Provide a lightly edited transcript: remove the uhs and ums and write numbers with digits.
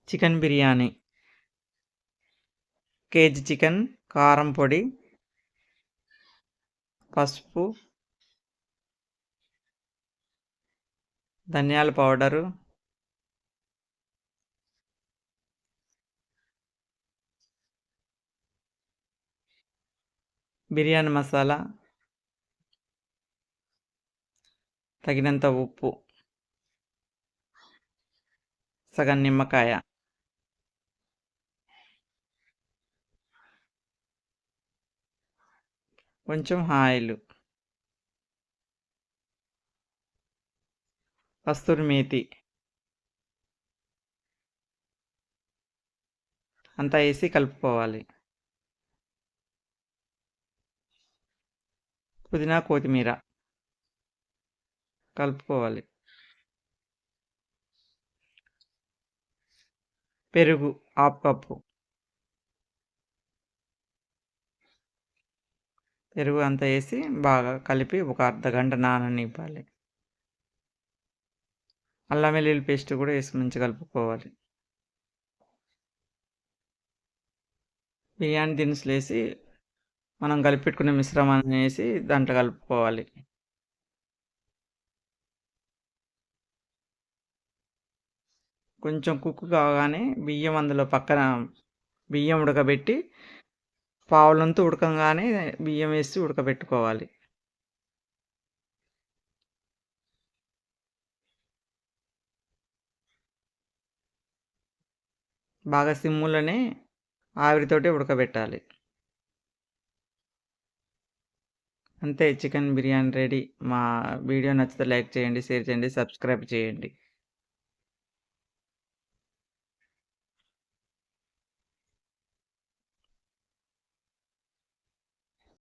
Chicken biryani, KG chicken, కారం పొడి, పసుపు, ధనియాల పౌడరు, బిర్యానీ మసాలా, తగినంత ఉప్పు, సగం నిమ్మకాయ, కొంచెం ఆయిల్, కస్తూరి మేతి అంతా వేసి కలుపుకోవాలి. పుదీనా, కొత్తిమీర కలుపుకోవాలి. పెరుగు హాఫ్ కప్పు, పెరుగు అంతా వేసి బాగా కలిపి ఒక అర్ధగంట నాననివ్వాలి. అల్లం వెల్లుల్లి పేస్ట్ కూడా వేసి మంచిగా కలుపుకోవాలి. బిర్యానీ దినుసులు వేసి మనం కలిపెట్టుకున్న మిశ్రమాన్ని వేసి దాంట్లో కలుపుకోవాలి. కొంచెం కుక్ కాగానే బియ్యం అందులో పక్కన బియ్యం ఉడకబెట్టి పావులంతా ఉడకంగానే బియ్యం వేసి ఉడకబెట్టుకోవాలి. బాగా సిమ్ములోనే ఆవిరితోటి ఉడకబెట్టాలి. అంతే, చికెన్ బిర్యానీ రెడీ. మా వీడియో నచ్చితే లైక్ చేయండి, షేర్ చేయండి, సబ్స్క్రైబ్ చేయండి.